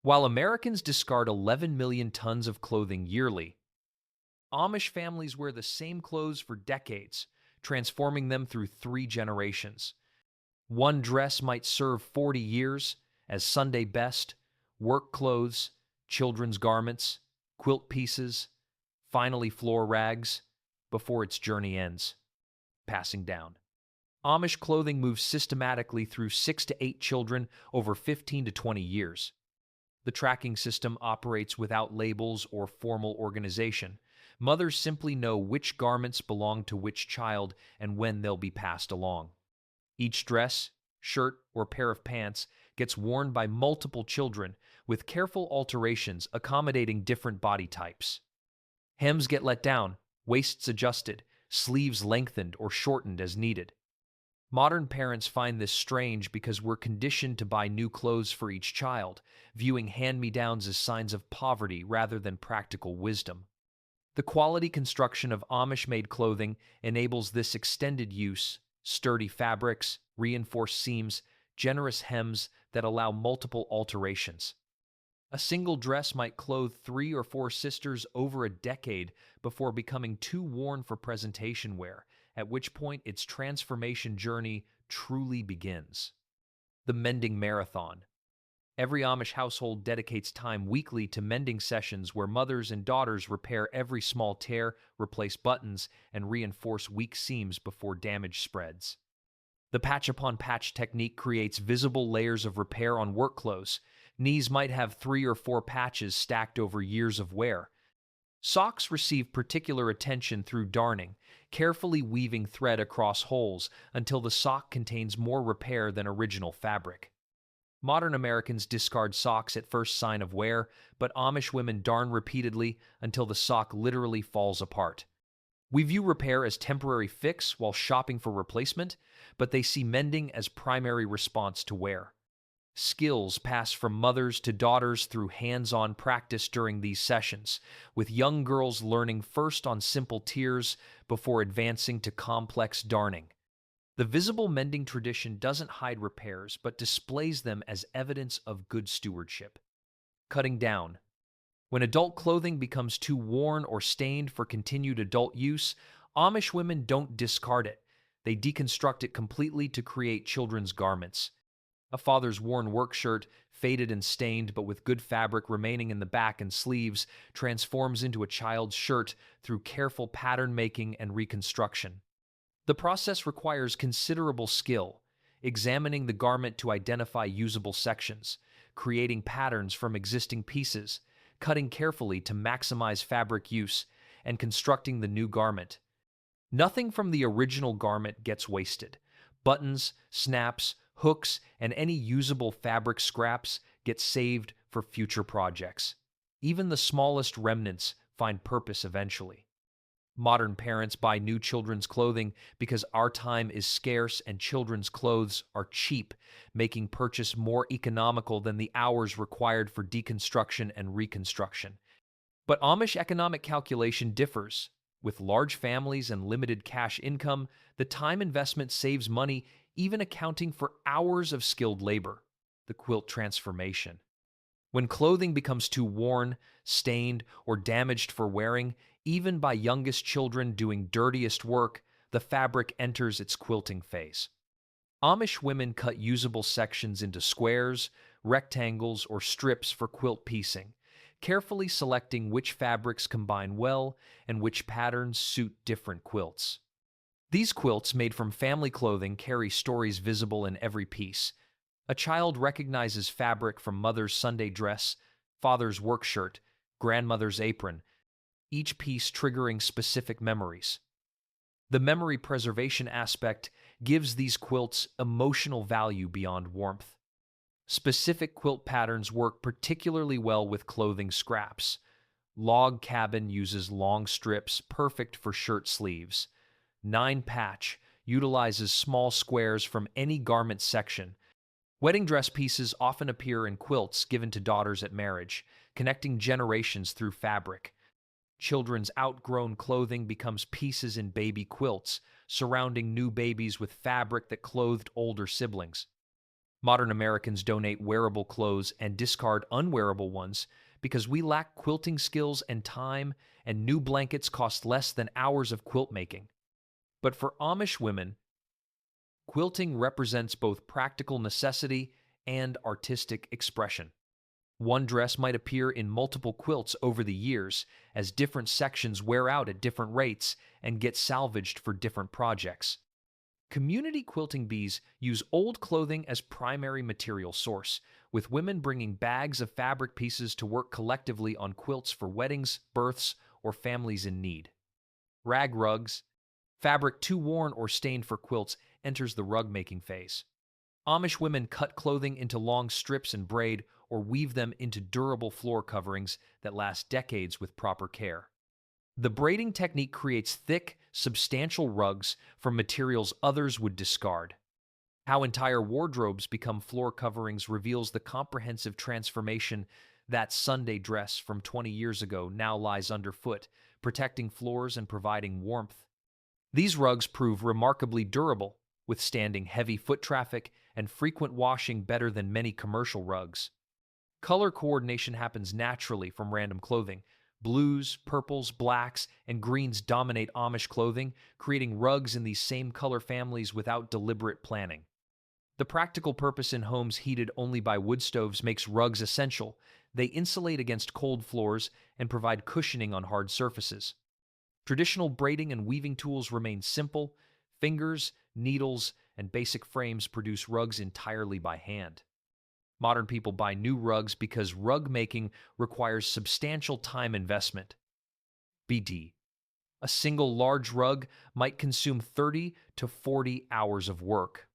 While Americans discard 11 million tons of clothing yearly, Amish families wear the same clothes for decades, transforming them through 3 generations. One dress might serve 40 years as Sunday best, work clothes, children's garments, quilt pieces, finally floor rags, before its journey ends, passing down. Amish clothing moves systematically through 6 to 8 children over 15 to 20 years. The tracking system operates without labels or formal organization. Mothers simply know which garments belong to which child and when they'll be passed along. Each dress, shirt, or pair of pants gets worn by multiple children with careful alterations accommodating different body types. Hems get let down, waists adjusted, sleeves lengthened or shortened as needed. Modern parents find this strange because we're conditioned to buy new clothes for each child, viewing hand-me-downs as signs of poverty rather than practical wisdom. The quality construction of Amish-made clothing enables this extended use: sturdy fabrics, reinforced seams, generous hems that allow multiple alterations. A single dress might clothe 3 or 4 sisters over a decade before becoming too worn for presentation wear, at which point its transformation journey truly begins. The Mending Marathon. Every Amish household dedicates time weekly to mending sessions where mothers and daughters repair every small tear, replace buttons, and reinforce weak seams before damage spreads. The patch-upon-patch technique creates visible layers of repair on work clothes. Knees might have 3 or 4 patches stacked over years of wear. Socks receive particular attention through darning, carefully weaving thread across holes until the sock contains more repair than original fabric. Modern Americans discard socks at first sign of wear, but Amish women darn repeatedly until the sock literally falls apart. We view repair as temporary fix while shopping for replacement, but they see mending as primary response to wear. Skills pass from mothers to daughters through hands-on practice during these sessions, with young girls learning first on simple tiers before advancing to complex darning. The visible mending tradition doesn't hide repairs, but displays them as evidence of good stewardship. Cutting down. When adult clothing becomes too worn or stained for continued adult use, Amish women don't discard it. They deconstruct it completely to create children's garments. A father's worn work shirt, faded and stained but with good fabric remaining in the back and sleeves, transforms into a child's shirt through careful pattern making and reconstruction. The process requires considerable skill, examining the garment to identify usable sections, creating patterns from existing pieces, cutting carefully to maximize fabric use, and constructing the new garment. Nothing from the original garment gets wasted. Buttons, snaps, hooks, and any usable fabric scraps get saved for future projects. Even the smallest remnants find purpose eventually. Modern parents buy new children's clothing because our time is scarce and children's clothes are cheap, making purchase more economical than the hours required for deconstruction and reconstruction. But Amish economic calculation differs. With large families and limited cash income, the time investment saves money, even accounting for hours of skilled labor. The quilt transformation. When clothing becomes too worn, stained, or damaged for wearing, even by youngest children doing dirtiest work, the fabric enters its quilting phase. Amish women cut usable sections into squares, rectangles, or strips for quilt piecing, carefully selecting which fabrics combine well and which patterns suit different quilts. These quilts, made from family clothing, carry stories visible in every piece. A child recognizes fabric from mother's Sunday dress, father's work shirt, grandmother's apron, each piece triggering specific memories. The memory preservation aspect gives these quilts emotional value beyond warmth. Specific quilt patterns work particularly well with clothing scraps. Log cabin uses long strips, perfect for shirt sleeves. 9-patch utilizes small squares from any garment section. Wedding dress pieces often appear in quilts given to daughters at marriage, connecting generations through fabric. Children's outgrown clothing becomes pieces in baby quilts, surrounding new babies with fabric that clothed older siblings. Modern Americans donate wearable clothes and discard unwearable ones because we lack quilting skills and time, and new blankets cost less than hours of quilt making. But for Amish women, quilting represents both practical necessity and artistic expression. One dress might appear in multiple quilts over the years as different sections wear out at different rates and get salvaged for different projects. Community quilting bees use old clothing as primary material source, with women bringing bags of fabric pieces to work collectively on quilts for weddings, births, or families in need. Rag rugs, fabric too worn or stained for quilts, enters the rug making phase. Amish women cut clothing into long strips and braid or weave them into durable floor coverings that last decades with proper care. The braiding technique creates thick, substantial rugs from materials others would discard. How entire wardrobes become floor coverings reveals the comprehensive transformation. That Sunday dress from 20 years ago now lies underfoot, protecting floors and providing warmth. These rugs prove remarkably durable, withstanding heavy foot traffic and frequent washing better than many commercial rugs. Color coordination happens naturally from random clothing. Blues, purples, blacks, and greens dominate Amish clothing, creating rugs in these same color families without deliberate planning. The practical purpose in homes heated only by wood stoves makes rugs essential. They insulate against cold floors and provide cushioning on hard surfaces. Traditional braiding and weaving tools remain simple. Fingers, needles, and basic frames produce rugs entirely by hand. Modern people buy new rugs because rug making requires substantial time investment. BD. A single large rug might consume 30 to 40 hours of work.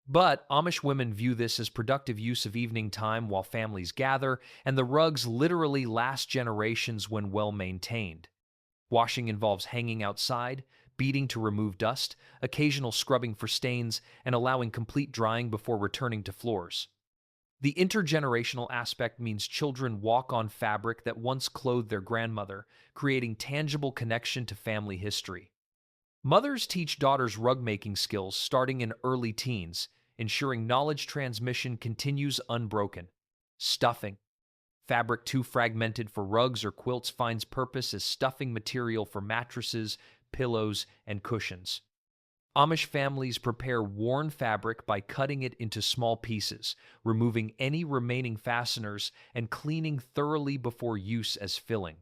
But Amish women view this as productive use of evening time while families gather, and the rugs literally last generations when well maintained. Washing involves hanging outside, beating to remove dust, occasional scrubbing for stains, and allowing complete drying before returning to floors. The intergenerational aspect means children walk on fabric that once clothed their grandmother, creating tangible connection to family history. Mothers teach daughters rug-making skills starting in early teens, ensuring knowledge transmission continues unbroken. Stuffing. Fabric too fragmented for rugs or quilts finds purpose as stuffing material for mattresses, pillows, and cushions. Amish families prepare worn fabric by cutting it into small pieces, removing any remaining fasteners, and cleaning thoroughly before use as filling.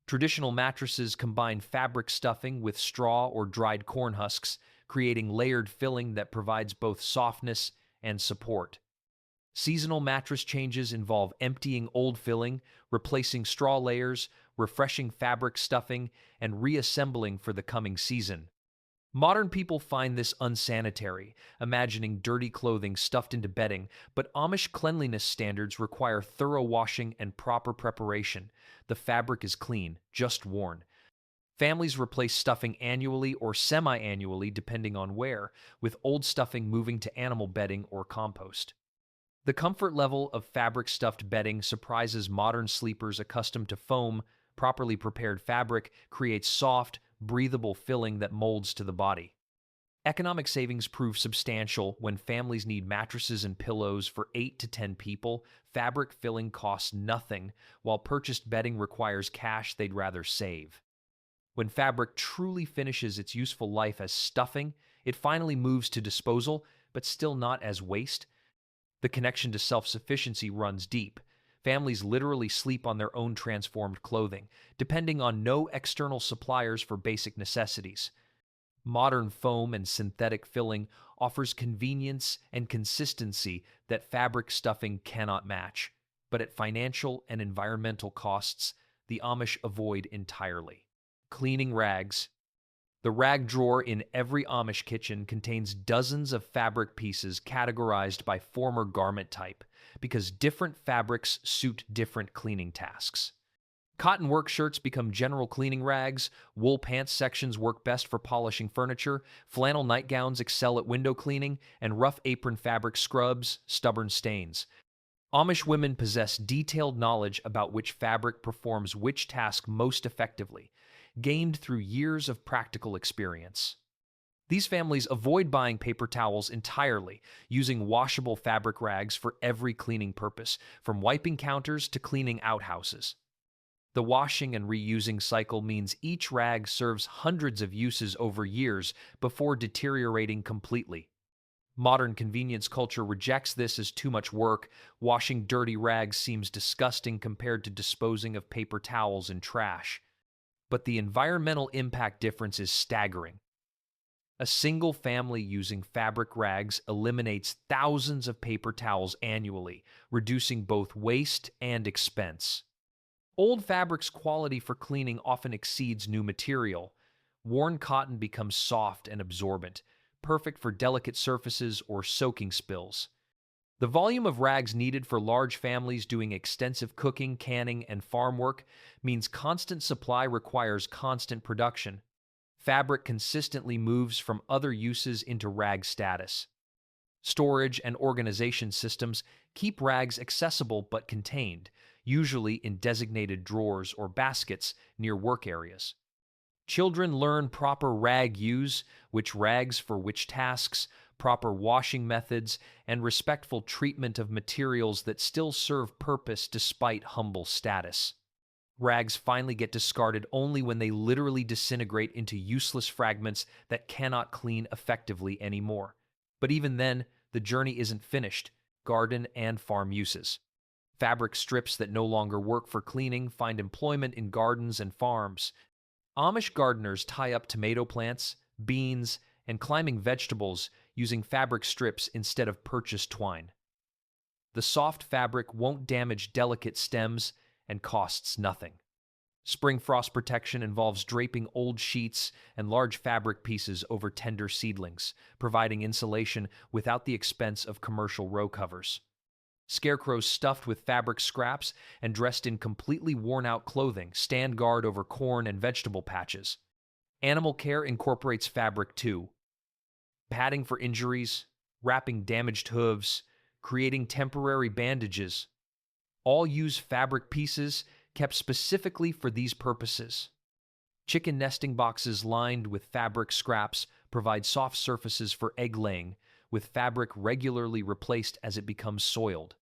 Traditional mattresses combine fabric stuffing with straw or dried corn husks, creating layered filling that provides both softness and support. Seasonal mattress changes involve emptying old filling, replacing straw layers, refreshing fabric stuffing, and reassembling for the coming season. Modern people find this unsanitary, imagining dirty clothing stuffed into bedding, but Amish cleanliness standards require thorough washing and proper preparation. The fabric is clean, just worn. Families replace stuffing annually or semi-annually depending on wear, with old stuffing moving to animal bedding or compost. The comfort level of fabric-stuffed bedding surprises modern sleepers accustomed to foam. Properly prepared fabric creates soft, breathable filling that molds to the body. Economic savings prove substantial when families need mattresses and pillows for 8 to 10 people. Fabric filling costs nothing, while purchased bedding requires cash they'd rather save. When fabric truly finishes its useful life as stuffing, it finally moves to disposal, but still not as waste. The connection to self-sufficiency runs deep. Families literally sleep on their own transformed clothing, depending on no external suppliers for basic necessities. Modern foam and synthetic filling offers convenience and consistency that fabric stuffing cannot match, but at financial and environmental costs, the Amish avoid entirely. Cleaning rags. The rag drawer in every Amish kitchen contains dozens of fabric pieces categorized by former garment type, because different fabrics suit different cleaning tasks. Cotton work shirts become general cleaning rags, wool pants sections work best for polishing furniture, flannel nightgowns excel at window cleaning, and rough apron fabric scrubs stubborn stains. Amish women possess detailed knowledge about which fabric performs which task most effectively, gained through years of practical experience. These families avoid buying paper towels entirely, using washable fabric rags for every cleaning purpose, from wiping counters to cleaning outhouses. The washing and reusing cycle means each rag serves hundreds of uses over years before deteriorating completely. Modern convenience culture rejects this as too much work. Washing dirty rags seems disgusting compared to disposing of paper towels and trash. But the environmental impact difference is staggering. A single family using fabric rags eliminates thousands of paper towels annually, reducing both waste and expense. Old fabric's quality for cleaning often exceeds new material. Worn cotton becomes soft and absorbent, perfect for delicate surfaces or soaking spills. The volume of rags needed for large families doing extensive cooking, canning, and farm work means constant supply requires constant production. Fabric consistently moves from other uses into rag status. Storage and organization systems keep rags accessible but contained, usually in designated drawers or baskets near work areas. Children learn proper rag use, which rags for which tasks, proper washing methods, and respectful treatment of materials that still serve purpose despite humble status. Rags finally get discarded only when they literally disintegrate into useless fragments that cannot clean effectively anymore. But even then, the journey isn't finished. Garden and farm uses. Fabric strips that no longer work for cleaning find employment in gardens and farms. Amish gardeners tie up tomato plants, beans, and climbing vegetables using fabric strips instead of purchased twine. The soft fabric won't damage delicate stems and costs nothing. Spring frost protection involves draping old sheets and large fabric pieces over tender seedlings, providing insulation without the expense of commercial row covers. Scarecrows stuffed with fabric scraps and dressed in completely worn-out clothing stand guard over corn and vegetable patches. Animal care incorporates fabric too. Padding for injuries, wrapping damaged hooves, creating temporary bandages. All use fabric pieces kept specifically for these purposes. Chicken nesting boxes lined with fabric scraps provide soft surfaces for egg laying, with fabric regularly replaced as it becomes soiled.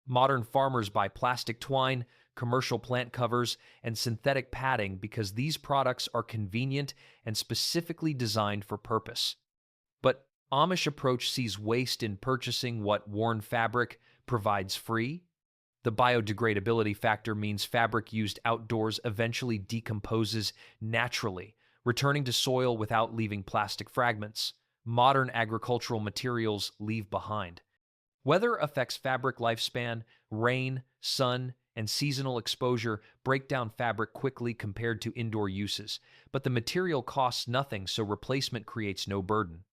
Modern farmers buy plastic twine, commercial plant covers, and synthetic padding because these products are convenient and specifically designed for purpose. But Amish approach sees waste in purchasing what worn fabric provides free. The biodegradability factor means fabric used outdoors eventually decomposes naturally, returning to soil without leaving plastic fragments. Modern agricultural materials leave behind. Weather affects fabric lifespan. Rain, sun, and seasonal exposure break down fabric quickly compared to indoor uses, but the material costs nothing, so replacement creates no burden.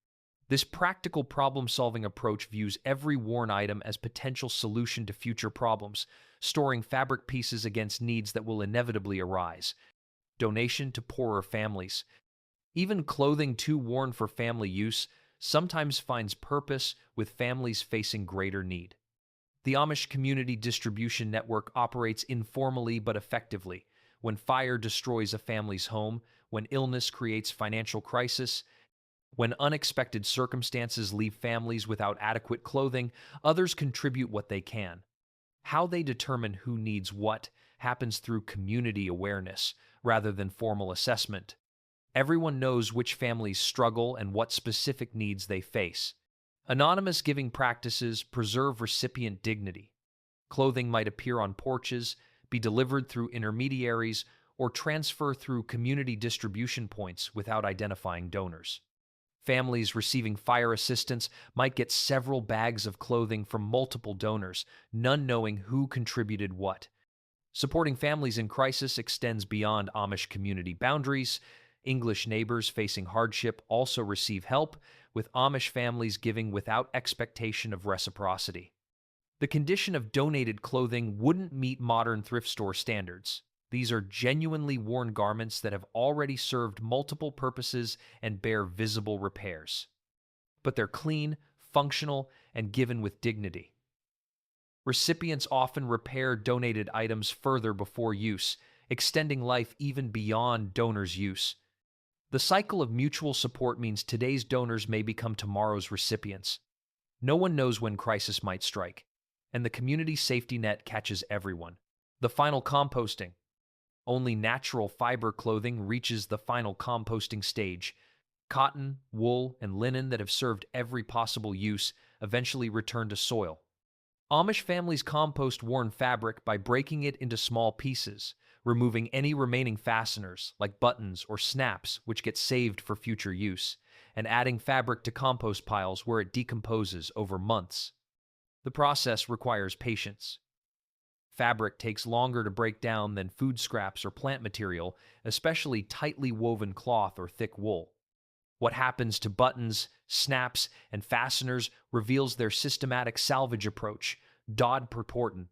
This practical problem-solving approach views every worn item as potential solution to future problems, storing fabric pieces against needs that will inevitably arise. Donation to poorer families. Even clothing too worn for family use sometimes finds purpose with families facing greater need. The Amish Community Distribution Network operates informally but effectively. When fire destroys a family's home, when illness creates financial crisis, when unexpected circumstances leave families without adequate clothing, others contribute what they can. How they determine who needs what happens through community awareness rather than formal assessment. Everyone knows which families struggle and what specific needs they face. Anonymous giving practices preserve recipient dignity. Clothing might appear on porches, be delivered through intermediaries, or transfer through community distribution points without identifying donors. Families receiving fire assistance might get several bags of clothing from multiple donors, none knowing who contributed what. Supporting families in crisis extends beyond Amish community boundaries. English neighbors facing hardship also receive help, with Amish families giving without expectation of reciprocity. The condition of donated clothing wouldn't meet modern thrift store standards. These are genuinely worn garments that have already served multiple purposes and bear visible repairs. But they're clean, functional, and given with dignity. Recipients often repair donated items further before use, extending life even beyond donors' use. The cycle of mutual support means today's donors may become tomorrow's recipients. No one knows when crisis might strike, and the community safety net catches everyone. The final composting. Only natural fiber clothing reaches the final composting stage. Cotton, wool, and linen that have served every possible use eventually return to soil. Amish families compost worn fabric by breaking it into small pieces, removing any remaining fasteners, like buttons or snaps, which get saved for future use, and adding fabric to compost piles where it decomposes over months. The process requires patience. Fabric takes longer to break down than food scraps or plant material, especially tightly woven cloth or thick wool. What happens to buttons, snaps, and fasteners reveals their systematic salvage approach, Dodd Purporton.